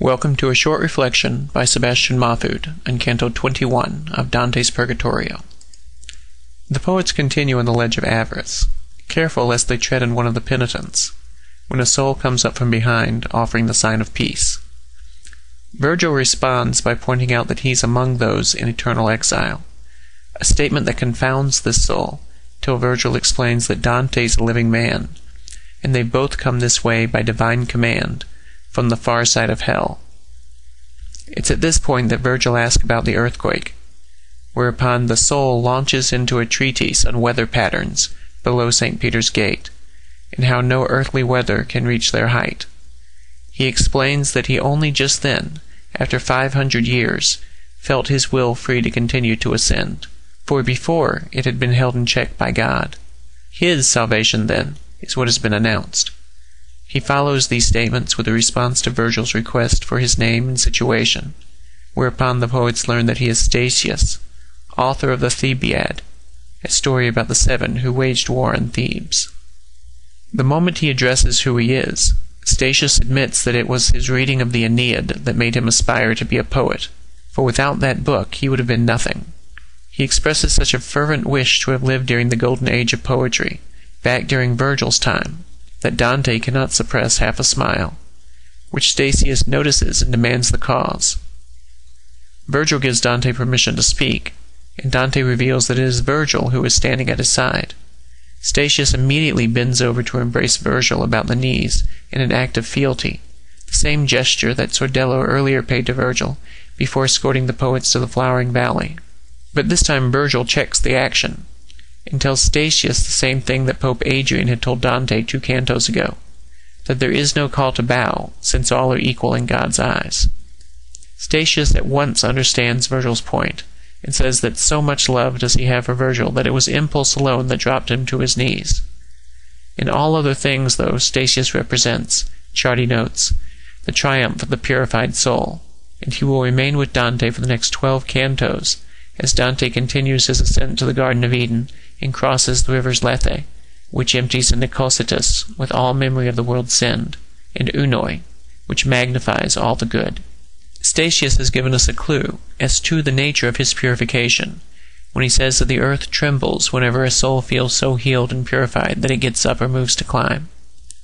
Welcome to a short reflection by Sebastian Mahfood on Canto 21 of Dante's Purgatorio. The poets continue on the ledge of avarice, careful lest they tread on one of the penitents, when a soul comes up from behind, offering the sign of peace. Virgil responds by pointing out that he's among those in eternal exile, a statement that confounds this soul, till Virgil explains that Dante's a living man, and they both come this way by divine command, from the far side of hell. It's at this point that Virgil asks about the earthquake, whereupon the soul launches into a treatise on weather patterns below St. Peter's Gate, and how no earthly weather can reach their height. He explains that he only just then, after 500 years, felt his will free to continue to ascend, for before it had been held in check by God. His salvation, then, is what has been announced. He follows these statements with a response to Virgil's request for his name and situation, whereupon the poets learn that he is Statius, author of the Thebaid, a story about the 7 who waged war on Thebes. The moment he addresses who he is, Statius admits that it was his reading of the Aeneid that made him aspire to be a poet, for without that book he would have been nothing. He expresses such a fervent wish to have lived during the golden age of poetry, back during Virgil's time, that Dante cannot suppress half a smile, which Statius notices and demands the cause. Virgil gives Dante permission to speak, and Dante reveals that it is Virgil who is standing at his side. Statius immediately bends over to embrace Virgil about the knees in an act of fealty, the same gesture that Sordello earlier paid to Virgil before escorting the poets to the flowering valley. But this time Virgil checks the action, and tells Statius the same thing that Pope Adrian had told Dante 2 cantos ago, that there is no call to bow, since all are equal in God's eyes. Statius at once understands Virgil's point, and says that so much love does he have for Virgil that it was impulse alone that dropped him to his knees. In all other things, though, Statius represents, Ciardi notes, the triumph of the purified soul, and he will remain with Dante for the next 12 cantos, as Dante continues his ascent to the Garden of Eden and crosses the rivers Lethe, which empties into Cocytus with all memory of the world's sin, and Unoi, which magnifies all the good. Statius has given us a clue as to the nature of his purification, when he says that the earth trembles whenever a soul feels so healed and purified that it gets up or moves to climb.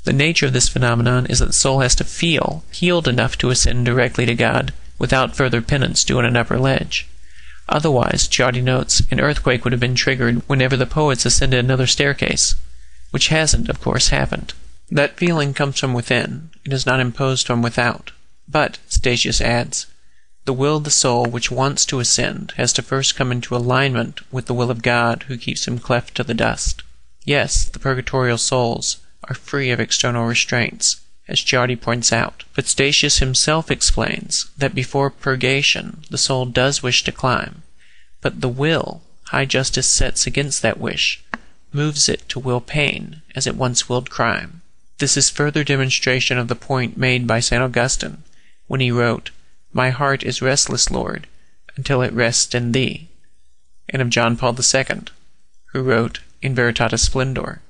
The nature of this phenomenon is that the soul has to feel healed enough to ascend directly to God without further penance due on an upper ledge. Otherwise, Ciardi notes, an earthquake would have been triggered whenever the poets ascended another staircase, which hasn't, of course, happened. That feeling comes from within, it is not imposed from without. But, Statius adds, the will of the soul which wants to ascend has to first come into alignment with the will of God who keeps him cleft to the dust. Yes, the purgatorial souls are free of external restraints, as Ciardi points out, but Statius himself explains that before purgation the soul does wish to climb, but the will high justice sets against that wish, moves it to will pain as it once willed crime. This is further demonstration of the point made by St. Augustine, when he wrote, "My heart is restless, Lord, until it rests in Thee," and of John Paul II, who wrote, in Veritatis Splendor,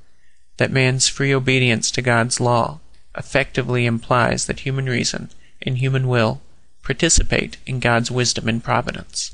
that man's free obedience to God's law effectively implies that human reason and human will participate in God's wisdom and providence.